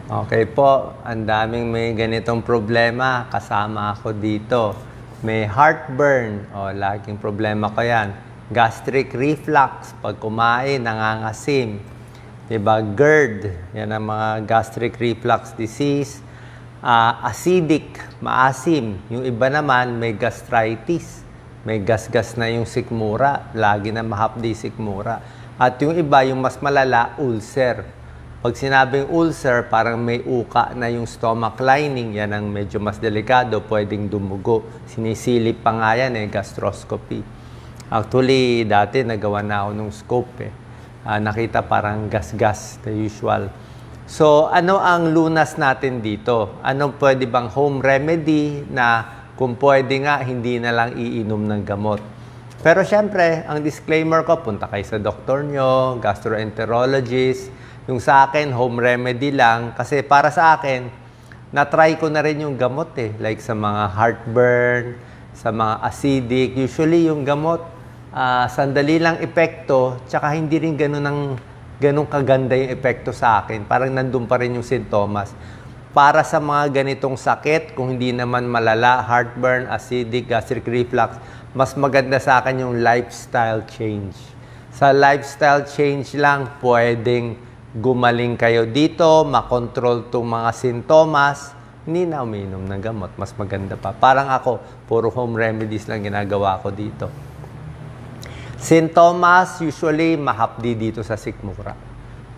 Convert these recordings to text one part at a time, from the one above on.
Okay po, ang daming may ganitong problema. Kasama ako dito. May heartburn. O, laging problema ko yan. Gastric reflux. Pag kumain, nangangasim. Diba? GERD. Yan ang mga gastric reflux disease. Acidic. Maasim. Yung iba naman, may gastritis. May gasgas na yung sikmura. Lagi na mahapdi sikmura. At yung iba, yung mas malala, ulcer. Pag sinabing ulcer, parang may uka na yung stomach lining, yan ang medyo mas delikado, pwedeng dumugo. Sinisilip pa nga yan gastroscopy. Actually, dati nagawa na ako nung scope nakita parang gas-gas, the usual. So, ano ang lunas natin dito? Anong pwede bang home remedy na kung pwede nga, hindi na lang iinom ng gamot? Pero syempre, ang disclaimer ko, punta kayo sa doktor nyo, gastroenterologist. Yung sa akin, home remedy lang. Kasi para sa akin, na-try ko na rin yung gamot Like sa mga heartburn, sa mga acidic. Usually yung gamot, sandali lang epekto, tsaka hindi rin ganun kaganda yung epekto sa akin. Parang nandun pa rin yung sintomas. Para sa mga ganitong sakit, kung hindi naman malala, heartburn, acidic, gastric reflux, mas maganda sa akin yung lifestyle change. Sa lifestyle change lang, pwedeng gumaling kayo dito, makontrol itong mga sintomas, hindi na uminom ng gamot. Mas maganda pa. Parang ako, puro home remedies lang ginagawa ko dito. Sintomas, usually, mahapdi dito sa sikmura.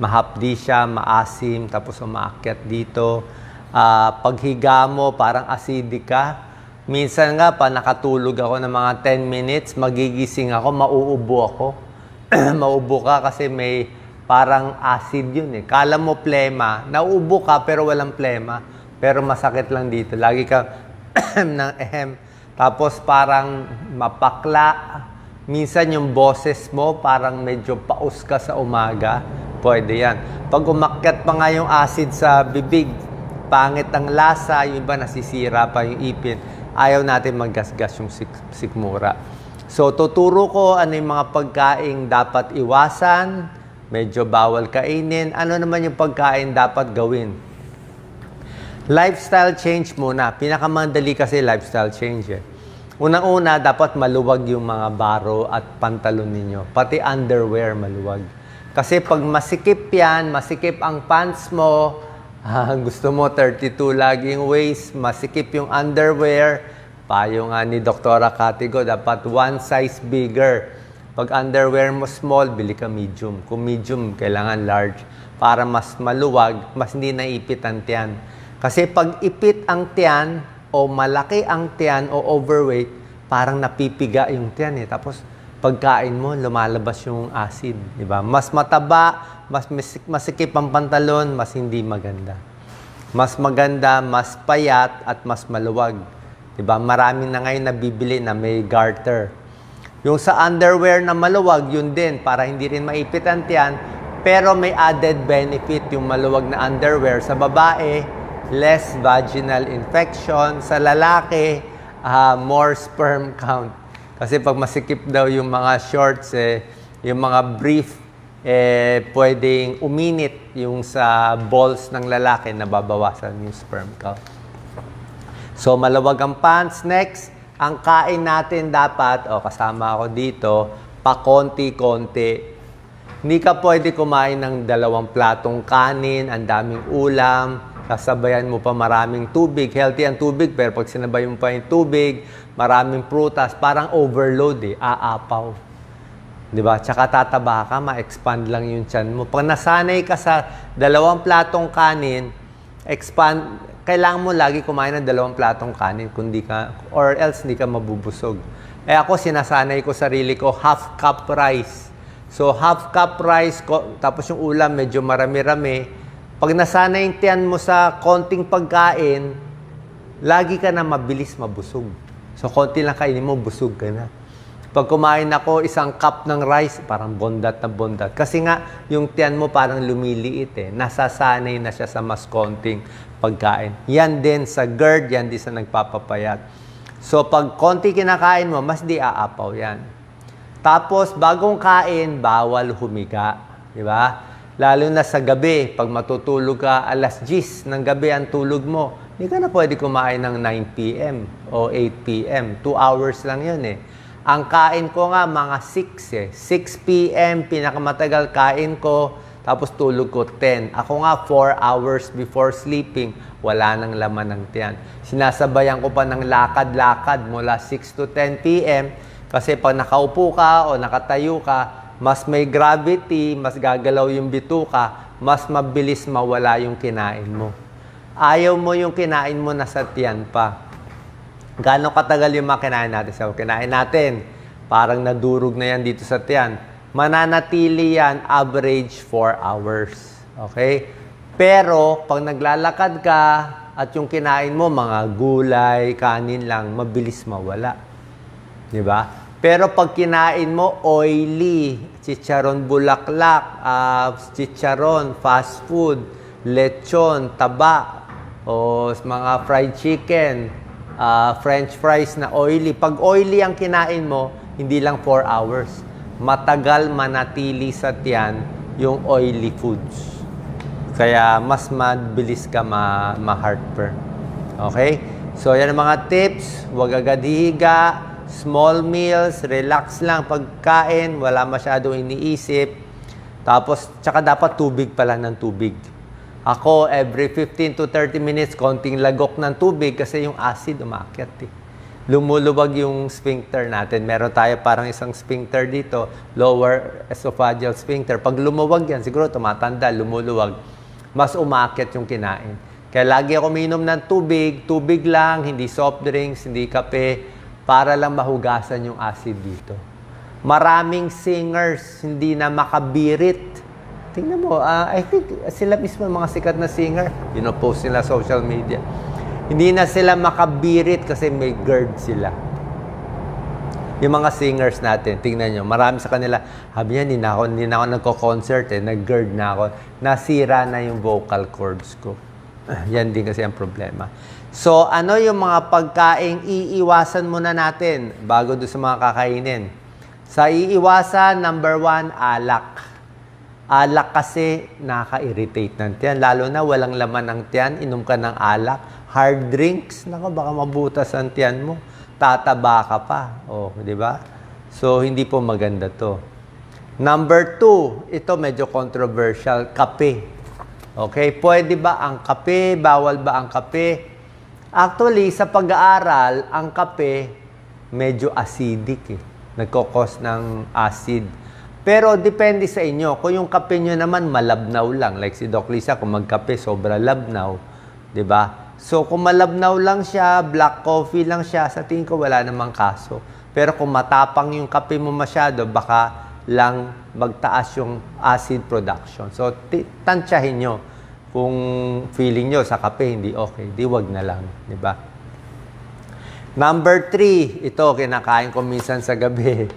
Mahapdi siya, maasim, tapos umaakyat dito. Paghiga mo, parang acidic ka. Minsan nga, pa nakatulog ako ng mga 10 minutes, magigising ako, mauubo ako. Mauubo ka kasi may parang acid yun Kala mo plema, nauubo ka pero walang plema. Pero masakit lang dito. Lagi ka ng ehem. Tapos parang mapakla. Minsan yung boses mo parang medyo paus ka sa umaga. Pwede yan. Pag umakyat pa nga yung acid sa bibig, pangit ang lasa, yung iba nasisira pa yung ipin. Ayaw natin maggasgas yung sikmura. So tuturo ko ano yung mga pagkaing dapat iwasan, medyo bawal kainin. Ano naman yung pagkain dapat gawin? Lifestyle change muna. Pinakamadali kasi lifestyle change Unang-una, dapat maluwag yung mga baro at pantalon ninyo. Pati underwear maluwag. Kasi pag masikip yan, masikip ang pants mo, gusto mo 32 laging waist, masikip yung underwear, payo nga ni Dr. Katigo, dapat one size bigger. Pag underwear mo small, bili ka medium. Kung medium, kailangan large. Para mas maluwag, mas hindi naipit ang tiyan. Kasi pag ipit ang tiyan, o malaki ang tiyan, o overweight, parang napipiga yung tiyan Tapos, pagkain mo, lumalabas yung acid. Diba? Mas mataba, mas masikip ang pantalon, mas hindi maganda. Mas maganda, mas payat, at mas maluwag. Diba? Marami na ngayon nabibili na may garter. Yung sa underwear na maluwag, yun din, para hindi rin maipit ang tiyan, pero may added benefit yung maluwag na underwear. Sa babae, less vaginal infection. Sa lalaki, more sperm count. Kasi pag masikip daw yung mga shorts, yung mga brief, pwedeng uminit yung sa balls ng lalaki, nababawasan yung sperm count. So, maluwag ang pants. Next, ang kain natin dapat, kasama ako dito, pakonti-konti. Hindi ka pwede kumain ng 2 platong kanin, ang daming ulam, kasabayan mo pa maraming tubig. Healthy ang tubig, pero pag sinabay mo pa yung tubig, maraming prutas, parang overload aapaw. Diba? Tsaka tataba ka, ma-expand lang yung tiyan mo. Pag nasanay ka sa 2 platong kanin, kailangan mo lagi kumain ng 2 platong kanin kundi or else hindi ka mabubusog. Ako, sinasanay ko sarili ko, half cup rice. So, half cup rice, tapos yung ulam medyo marami-rami. Pag nasanay yung tiyan mo sa konting pagkain, lagi ka na mabilis mabusog. So, konti lang kainin mo, busog ka na. Pag kumain ako 1 cup ng rice, parang bondat na bondat. Kasi nga, yung tiyan mo parang lumiliit Nasasanay na siya sa mas konting pagkain. Yan din sa GERD, yan din sa nagpapapayat. So, pag konti kinakain mo, mas di aapaw yan. Tapos, bagong kain, bawal humiga. Di ba? Lalo na sa gabi, pag matutulog ka, alas 10 ng gabi ang tulog mo, hindi ka na pwede kumain ng 9 p.m. o 8 p.m. 2 hours lang yun eh. Ang kain ko nga, mga 6 eh. 6 p.m. pinakamatagal kain ko, tapos tulog ko 10. Ako nga, 4 hours before sleeping, wala nang laman ng tiyan. Sinasabayan ko pa ng lakad-lakad mula 6 to 10 p.m. Kasi pag nakaupo ka o nakatayo ka, mas may gravity, mas gagalaw yung bituka, mas mabilis mawala yung kinain mo. Ayaw mo yung kinain mo nasa tiyan pa. Gaano katagal yung mga kinain natin? So, kinain natin, parang nadurog na yan dito sa tiyan. Mananatili yan, average 4 hours. Okay? Pero, pag naglalakad ka at yung kinain mo, mga gulay, kanin lang, mabilis mawala. Di ba? Pero pag kinain mo, oily, chicharon bulaklak, chicharon, fast food, lechon, taba, o mga fried chicken, french fries na oily. Pag oily ang kinain mo, hindi lang 4 hours. Matagal manatili sa tiyan yung oily foods. Kaya mas mabilis ka ma-heartburn. Okay? So, yan ang mga tips. Huwag agad hihiga. Small meals, relax lang pagkain, wala masyadong iniisip. Tapos, tsaka dapat tubig pala ng tubig. Ako, every 15 to 30 minutes, konting lagok ng tubig kasi yung acid umakyat eh. Lumuluwag yung sphincter natin. Meron tayo parang isang sphincter dito, lower esophageal sphincter. Pag lumuwag yan, siguro tumatanda, lumuluwag, mas umakyat yung kinain. Kaya lagi ako minom ng tubig, tubig lang, hindi soft drinks, hindi kape, para lang mahugasan yung acid dito. Maraming singers hindi na makabirit. Tingnan mo, I think sila mismo mga sikat na singer, post nila social media. Hindi na sila makabirit kasi may GERD sila. Yung mga singers natin, tingnan nyo, marami sa kanila, habi yan, hindi na ako nagko-concert nag-GERD na ako. Nasira na yung vocal cords ko. Yan din kasi ang problema. So, ano yung mga pagkaing iiwasan muna natin bago doon sa mga kakainin? Sa iiwasan, number 1, alak. Alak kasi nakaka-irritate ng tiyan. Lalo na walang laman ng tiyan, inom ka ng alak. Hard drinks, nako baka mabutas ang tiyan mo. Tataba ka pa. Oh, di ba? So, hindi po maganda to. Number 2, ito medyo controversial, kape. Okay, pwede ba ang kape? Bawal ba ang kape? Actually, sa pag-aaral, ang kape medyo acidic eh. Nagkokos ng acid. Pero depende sa inyo. Kung yung kape nyo naman malabnaw lang, like si Doc Lisa, kung magkape, sobra labnaw. Diba? So, kung malabnaw lang siya, black coffee lang siya, sa tingin ko wala namang kaso. Pero kung matapang yung kape mo masyado, baka lang magtaas yung acid production. So, tansyahin nyo. Kung feeling nyo sa kape, hindi okay, di wag na lang. Diba? Number 3, ito, kinakain ko minsan sa gabi,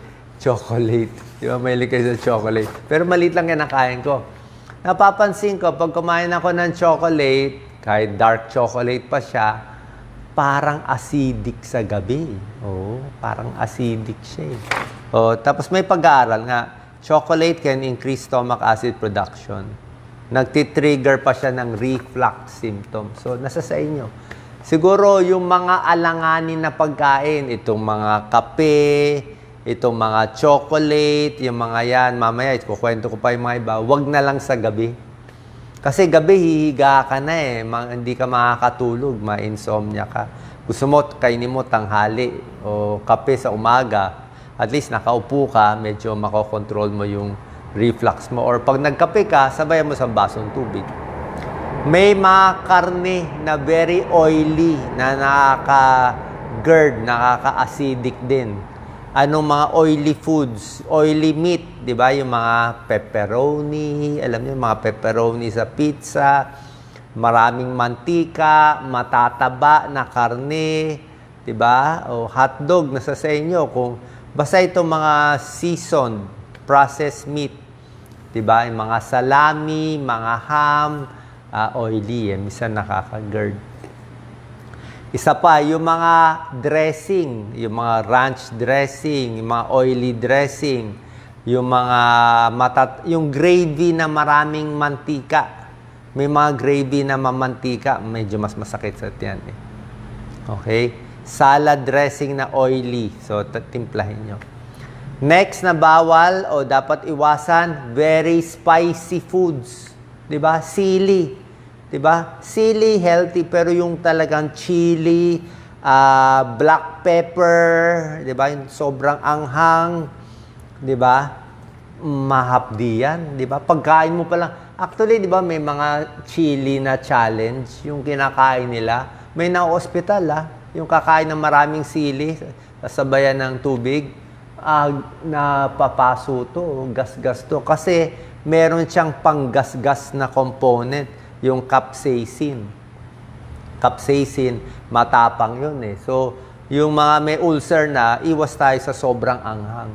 chocolate. Di ba, mahilig kayo sa chocolate. Pero maliit lang kinakain ko. Napapansin ko, pag kumain ako ng chocolate, kahit dark chocolate pa siya, parang acidic sa gabi. Oh, parang acidic siya eh. Oh, tapos may pag-aaral nga, chocolate can increase stomach acid production. Nagtitrigger pa siya ng reflux symptoms. So, nasa sa inyo. Siguro, yung mga alanganin na pagkain, itong mga kape, itong mga chocolate, yung mga yan, mamaya, kukwento ko pa yung mga iba, wag na lang sa gabi. Kasi gabi, hihiga ka na eh. Hindi ka makakatulog, ma-insomnia ka. Gusto mo, kainin mo tanghali o kape sa umaga. At least, nakaupo ka, medyo makokontrol mo yung reflux mo. Or pag nagkape ka, sabayan mo sa basong tubig. May mga karne na very oily, na nakaka-GERD, nakaka-acidic din. Anong mga oily foods? Oily meat, di ba? Yung mga pepperoni, alam niyo, mga pepperoni sa pizza, maraming mantika, matataba na karne, di ba? O hotdog, nasa sa inyo. Kung, basta itong mga seasoned, processed meat, diba? Yung mga salami, mga ham, oily, minsan nakaka-GERD. Isa pa, yung mga dressing, yung mga ranch dressing, yung mga oily dressing, yung mga yung gravy na maraming mantika. May mga gravy na mamantika, medyo mas masakit sa tiyan eh. Okay? Salad dressing na oily. So, timplahin nyo. Next na bawal o dapat iwasan, very spicy foods. 'Di ba? Sili. 'Di ba? Sili healthy pero yung talagang chili, black pepper, 'di ba? Yung sobrang anghang, 'di ba? Mahapdi yan, 'di ba? Pagkain mo pa lang. Actually, 'di ba, may mga chili na challenge yung kinakain nila. May na-hospital yung kakain ng maraming sili, sasabayan ng tubig, napapaso to, gas-gas to. Kasi meron siyang panggas-gas na component, yung capsaicin. Capsaicin, matapang yun eh. So, yung mga may ulcer na, iwas tayo sa sobrang anghang.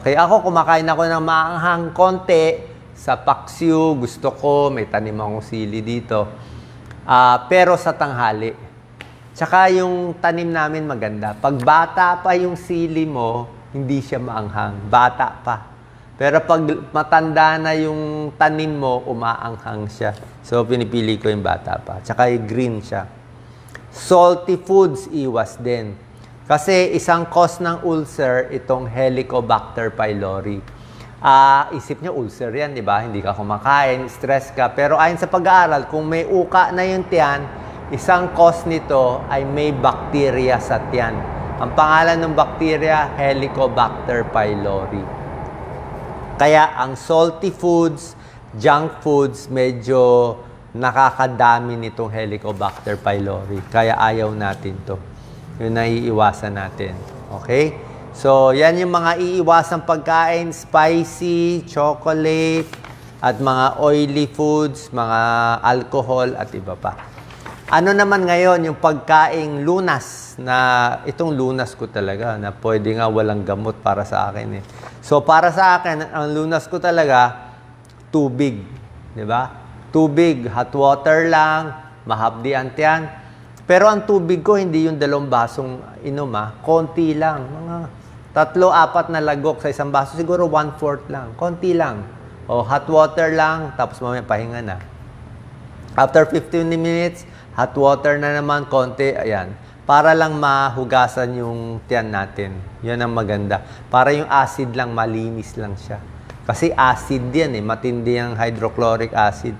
Okay, ako kumakain ako ng maanghang konti, sa paksiw, gusto ko, may tanim akong sili dito. Pero sa tanghali. Tsaka yung tanim namin maganda. Pag bata pa yung sili mo, hindi siya maanghang. Bata pa. Pero pag matanda na yung tanim mo, umaanghang siya. So, pinipili ko yung bata pa. Tsaka yung green siya. Salty foods, iwas din. Kasi isang cause ng ulcer, itong Helicobacter pylori. Isip niya ulcer yan, di ba? Hindi ka kumakain, stress ka. Pero ayon sa pag-aaral, kung may uka na yung tiyan, isang cause nito ay may bacteria sa tiyan. Ang pangalan ng bacteria, Helicobacter pylori. Kaya ang salty foods, junk foods, medyo nakakadami nitong Helicobacter pylori. Kaya ayaw natin to. Yun naiiwasan natin. Okay? So, yan yung mga iiwasang pagkain, spicy, chocolate, at mga oily foods, mga alcohol, at iba pa. Ano naman ngayon yung pagkaing lunas, na itong lunas ko talaga, na pwede nga walang gamot para sa akin eh. So, para sa akin, ang lunas ko talaga, tubig. Di ba? Tubig, hot water lang, mahapdi ang tiyan. Pero ang tubig ko, hindi yung 2 basong inom konti lang. Mga 3-4 na lagok sa isang baso, siguro 1/4 lang. Konti lang. O hot water lang, tapos mamaya pahinga na. After 15 minutes, hot water na naman, konti, ayan. Para lang mahugasan yung tiyan natin. Yan ang maganda. Para yung acid lang, malinis lang siya. Kasi acid yan matindi ang hydrochloric acid.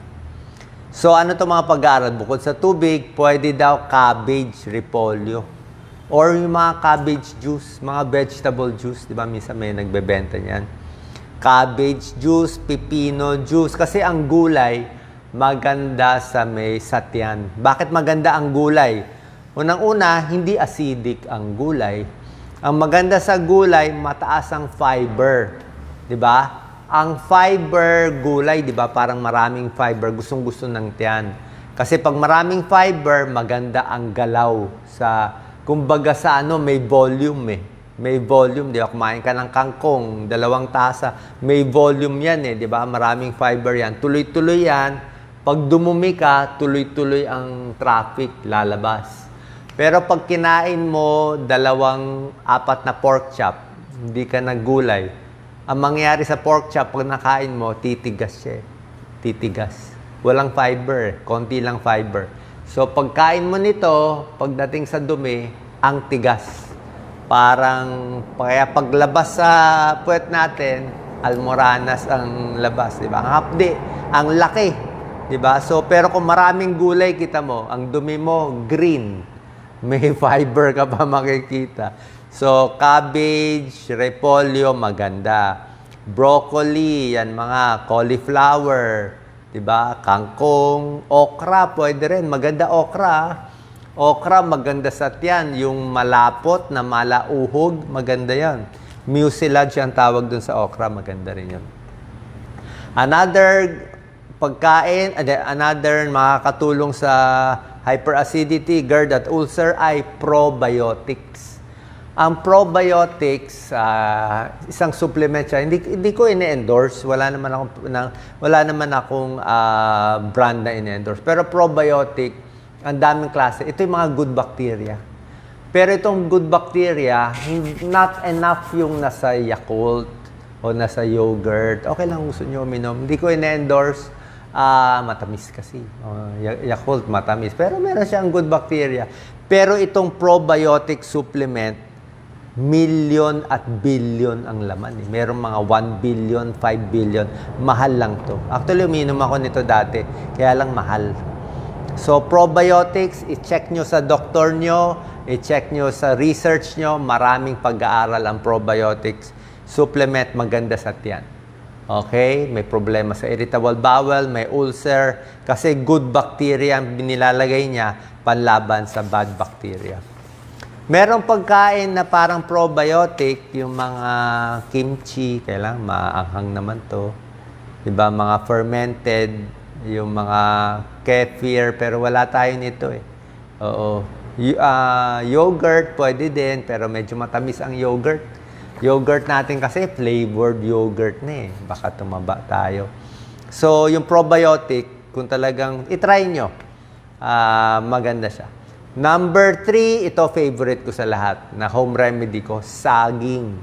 So ano to mga pag-aaral? Bukod sa tubig, pwede daw cabbage, repolyo. Or yung mga cabbage juice, mga vegetable juice, di ba? Minsan may nagbebenta niyan. Cabbage juice, pipino juice. Kasi ang gulay, maganda sa may satyan. Bakit maganda ang gulay? Unang-una, hindi acidic ang gulay. Ang maganda sa gulay, mataas ang fiber. Di ba? Ang fiber gulay, di ba? Parang maraming fiber. Gustong-gusto ng tiyan. Kasi pag maraming fiber, maganda ang galaw sa... Kumbaga sa may volume May volume, di ba? Kumain ka ng kangkong, 2 tasa. May volume yan di ba? Maraming fiber yan. Tuloy-tuloy yan. Pag dumumi ka, tuloy-tuloy ang traffic, lalabas. Pero pag kinain mo 2-4 na pork chop, hindi ka naggulay, ang mangyayari sa pork chop, pag nakain mo, titigas siya. Titigas. Walang fiber, konti lang fiber. So, pagkain mo nito, pagdating sa dumi, ang tigas. Kaya paglabas sa puwet natin, almoranas ang labas, di ba? Ang hapdi, ang laki, di ba? So, pero kung maraming gulay, kita mo, ang dumi mo, green. May fiber ka pa makikita. So, cabbage, repolyo, maganda. Broccoli, yan mga cauliflower, diba? Kangkong, okra, pwede rin. Maganda okra. Okra, maganda sa tiyan. Yung malapot na malauhog, maganda yan. Mucilage ang tawag dun sa okra, maganda rin yun. Another pagkain, another makakatulong sa hyperacidity, GERD at ulcer ay probiotics. Ang probiotics, isang supplement siya. Hindi ko ini-endorse. Wala naman akong brand na ini-endorse. Pero probiotic, ang daming klase. Ito yung mga good bacteria. Pero itong good bacteria, not enough yung nasa Yakult, o nasa yogurt, okay lang gusto nyo uminom. Hindi ko in-endorse, matamis kasi. Yakult, matamis. Pero meron siyang good bacteria. Pero itong probiotic supplement, million at billion ang laman. Merong mga 1 billion, 5 billion. Mahal lang to. Actually, uminom ako nito dati. Kaya lang mahal. So, probiotics, i-check nyo sa doktor nyo, i-check nyo sa research nyo. Maraming pag-aaral ang probiotics. Supplement, maganda sa tiyan. Okay? May problema sa irritable bowel, may ulcer. Kasi good bacteria ang nilalagay niya panlaban sa bad bacteria. Merong pagkain na parang probiotic, yung mga kimchi, kailangan maanghang naman to. Diba? Mga fermented, yung mga kefir, pero wala tayo nito eh. Oo. Yogurt, pwede din, pero medyo matamis ang yogurt. Yogurt natin kasi flavored yogurt na eh. Baka tumaba tayo. So, yung probiotic, kung talagang itry nyo, maganda siya. Number 3, ito favorite ko sa lahat, na home remedy ko, saging.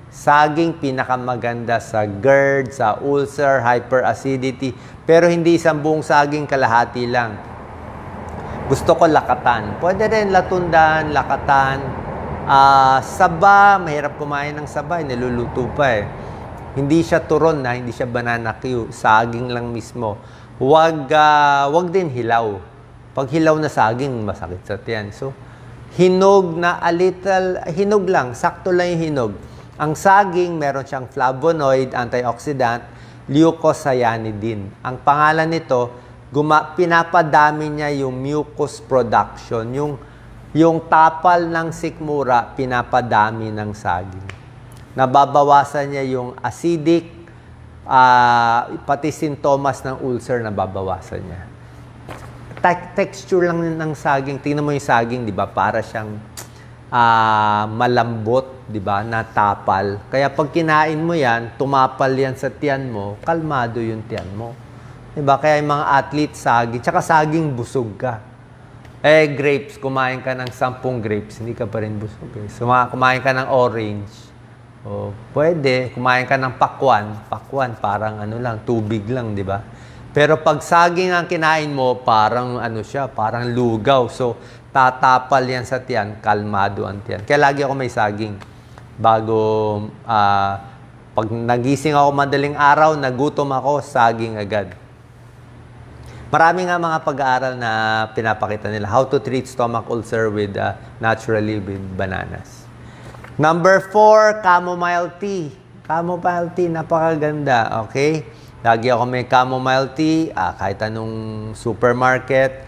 Saging, pinakamaganda sa GERD, sa ulcer, hyperacidity. Pero hindi isang buong saging, kalahati lang. Gusto ko lakatan. Pwede rin latundan, lakatan. Saba, mahirap kumain ng saba, niluluto pa eh. Hindi siya turon na, hindi siya banana Q, saging lang mismo. Wag din hilaw. Pag hilaw na saging, masakit sa tiyan. So, hinog na hinog lang, sakto lang yung hinog. Ang saging, meron siyang flavonoid, antioxidant, leucocyanidin. Ang pangalan nito, pinapadami niya yung mucus production. Yung tapal ng sikmura, pinapadami ng saging. Nababawasan niya yung acidic, pati sintomas ng ulcer, nababawasan niya. Texture lang ng saging. Tingnan mo yung saging, di ba? Para siyang malambot, di ba? Na tapal. Kaya pag kinain mo yan, tumapal yan sa tiyan mo, kalmado yung tiyan mo. Di ba? Kaya yung mga athlete, saging. Tsaka saging, busog ka. Grapes, kumain ka ng 10 grapes, hindi ka pa rin busog. So, kumain ka ng orange. Pwede. Kumain ka ng pakwan. Pakwan, parang tubig lang, di ba? Pero pag saging ang kinain mo, parang parang lugaw. So, tatapal yan sa tiyan, kalmado ang tiyan. Kaya lagi ako may saging. Bago, pag nagising ako madaling araw, nagutom ako, saging agad. Marami nga mga pag-aaral na pinapakita nila. How to treat stomach ulcer with naturally with bananas. Number 4, chamomile tea. Chamomile tea, napakaganda. Okay? Lagi ako may chamomile tea, kahit anong supermarket.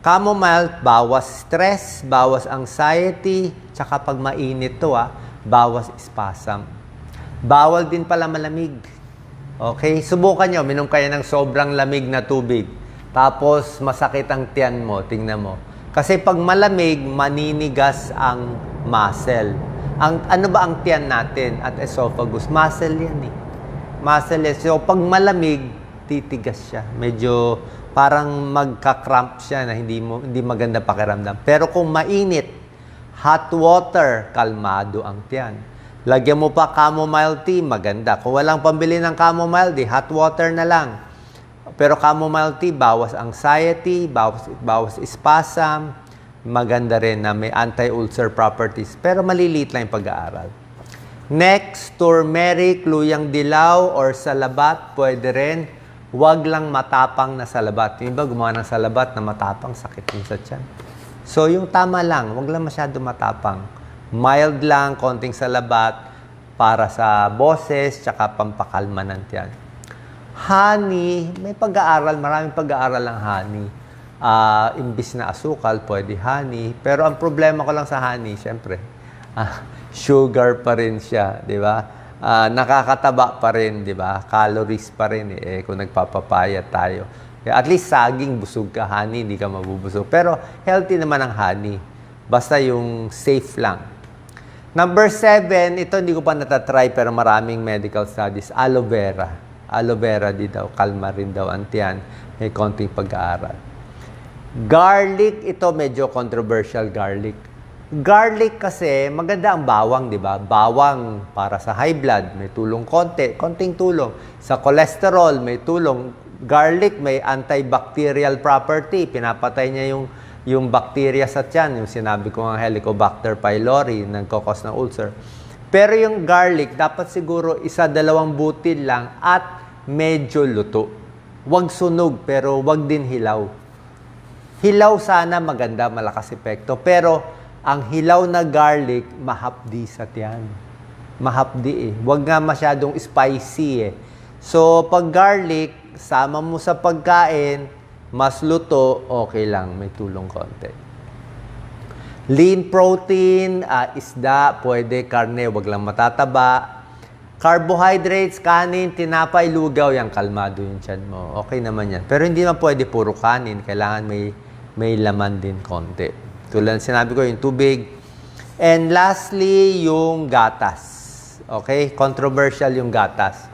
Chamomile, bawas stress, bawas anxiety, tsaka pag mainit to, bawas spasm. Bawal din pala malamig. Okay? Subukan nyo, minom kayo ng sobrang lamig na tubig. Tapos, masakit ang tiyan mo, tingnan mo. Kasi pag malamig, maninigas ang muscle. Ano ba ang tiyan natin at esophagus? Muscle yan eh. Muscle. So, pag malamig, titigas siya. Medyo parang magka-cramp siya na hindi maganda pakiramdam. Pero kung mainit, hot water, kalmado ang tiyan. Lagyan mo pa chamomile tea, maganda. Kung walang pambili ng chamomile tea, hot water na lang. Pero chamomile tea, bawas anxiety, bawas spasm, maganda rin na may anti-ulcer properties. Pero maliliit lang yung pag-aaral. Next, turmeric, luyang dilaw, or salabat, pwede rin. Huwag lang matapang na salabat. Yung iba gumawa ng salabat na matapang, sakit yun sa tiyan. So, yung tama lang, huwag lang masyado matapang. Mild lang, konting salabat, para sa boses, tsaka pampakalma ng tiyan. Honey, may pag-aaral, maraming pag-aaral ang honey. Imbis na asukal, pwede honey. Pero ang problema ko lang sa honey, syempre, sugar pa rin siya, di ba? Nakakataba pa rin, di ba? Calories pa rin kung nagpapapayat tayo. At least saging, busog ka, honey, hindi ka mabubusog. Pero healthy naman ang honey. Basta yung safe lang. Number 7, ito hindi ko pa natatry pero maraming medical studies. Aloe vera. Aloe vera di daw, kalma rin daw ang tiyan. May konting pag-aaral. Garlic, ito medyo controversial garlic. Garlic kasi, maganda ang bawang, di ba? Bawang para sa high blood, may tulong konting tulong. Sa cholesterol, may tulong. Garlic, may antibacterial property. Pinapatay niya yung bacteria sa tiyan, yung sinabi ko ng Helicobacter pylori, nagkakos ng ulcer. Pero yung garlic, dapat siguro 1-2 butil lang at medyo luto. Huwag sunog, pero huwag din hilaw. Hilaw sana maganda, malakas epekto. Pero ang hilaw na garlic, mahapdi sa tiyan. Mahapdi eh. Huwag nga masyadong spicy eh. So, pag garlic, sama mo sa pagkain, mas luto, okay lang. May tulong konti. Lean protein, isda, pwede, karne, wag lang matataba. Carbohydrates, kanin, tinapay, lugaw, yan, kalmado yung tiyan mo. Okay naman yan. Pero hindi naman pwede puro kanin. Kailangan may laman din konti. Tulad sinabi ko, yung tubig. And lastly, yung gatas. Okay? Controversial yung gatas.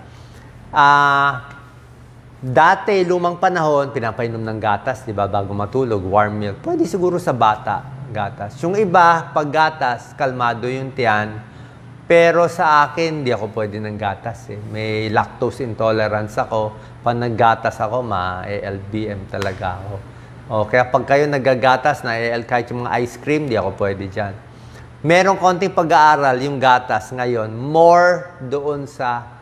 Dati, lumang panahon, pinapainom ng gatas, di ba? Bago matulog, warm milk. Pwede siguro sa bata, gatas. Yung iba, pag gatas, kalmado yung tiyan. Pero sa akin, hindi ako pwede ng gatas. Eh. May lactose intolerance ako. Pag naggatas ako, ma-LBM talaga ako. O, kaya pag kayo nagagatas na kahit yung mga ice cream, di ako pwede dyan. Merong konting pag-aaral yung gatas ngayon, more doon sa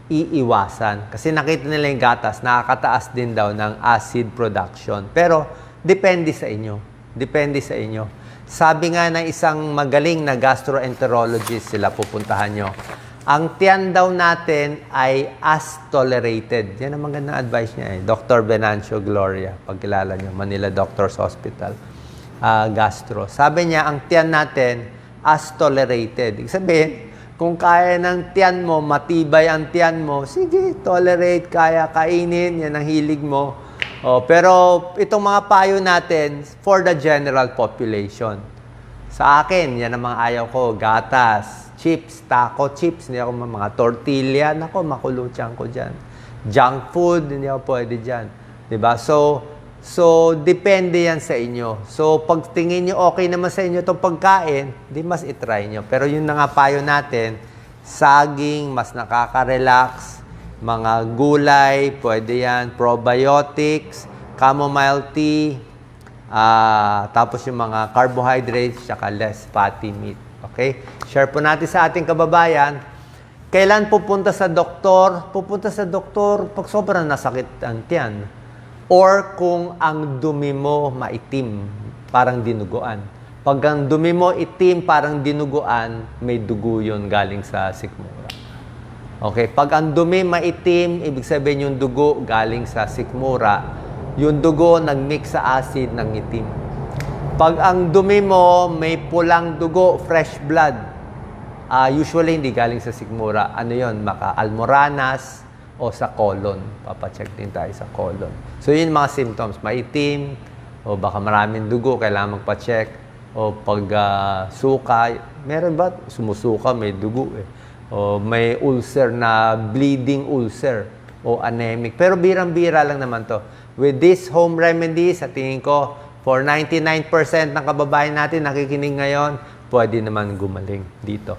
iiwasan. Kasi nakita nila yung gatas, nakakataas din daw ng acid production. Pero, depende sa inyo. Depende sa inyo. Sabi nga ng isang magaling na gastroenterologist, sila pupuntahan nyo, ang tiyan daw natin ay as tolerated. Yan ang magandang advice niya eh. Dr. Venancio Gloria, pagkilala niyo, Manila Doctors Hospital, gastro. Sabi niya, ang tiyan natin as tolerated. Ibig sabihin, kung kaya ng tiyan mo, matibay ang tiyan mo, sige, tolerate, kaya kainin, yan ang hilig mo. Pero itong mga payo natin, for the general population. Sa akin, yan ang mga ayaw ko, gatas, chips, taco chips, hindi ako mga tortilla, nako, makulutyan ko dyan. Junk food, hindi ako pwede dyan. Diba? So, depende yan sa inyo. So, pag tingin nyo okay naman sa inyo itong pagkain, di mas itry nyo. Pero yun na nga payo natin, saging, mas nakaka-relax, mga gulay, pwede yan, probiotics, chamomile tea, tapos yung mga carbohydrates, saka less fatty meat. Okay? Share po natin sa ating kababayan. Kailan pupunta sa doktor? Pupunta sa doktor pag sobrang nasakit ang tiyan. Or kung ang dumi mo maitim, parang dinuguan. Pag ang dumi mo itim, parang dinuguan, may dugo yun galing sa sikmura. Okay? Pag ang dumi maitim, ibig sabihin yung dugo galing sa sikmura, yung dugo nag-mix sa acid ng itim. Pag ang dumi mo, may pulang dugo, fresh blood, usually hindi galing sa sikmura. Ano yun? Maka-almoranas o sa colon. Papacheck din tayo sa colon. So, yun mga symptoms. Maitim, o baka maraming dugo, kailangan magpacheck. O pag suka, meron ba? Sumusuka, may dugo eh. O may ulcer na bleeding ulcer o anemic. Pero birang-bira lang naman to. With this home remedies, sa tingin ko, for 99% ng kababayan natin nakikinig ngayon, pwede naman gumaling dito.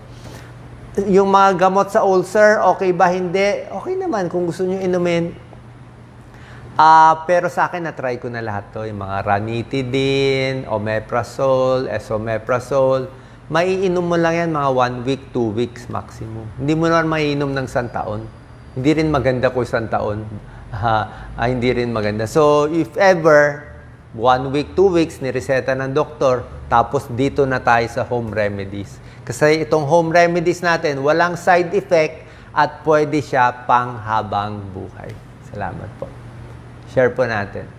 Yung mga gamot sa ulcer, okay ba? Hindi. Okay naman kung gusto nyo inumin. Pero sa akin, na-try ko na lahat to. Yung mga ranitidine, omeprazole, esomeprazole. Maiinom mo lang yan mga 1 week, 2 weeks maximum. Hindi mo naman maiinom ng 1 taon. Hindi rin maganda kung 1 taon. Hindi rin maganda. So, if ever, 1 week, 2 weeks, nireseta ng doktor, tapos dito na tayo sa home remedies. Kasi itong home remedies natin, walang side effect at pwede siya pang habang buhay. Salamat po. Share po natin.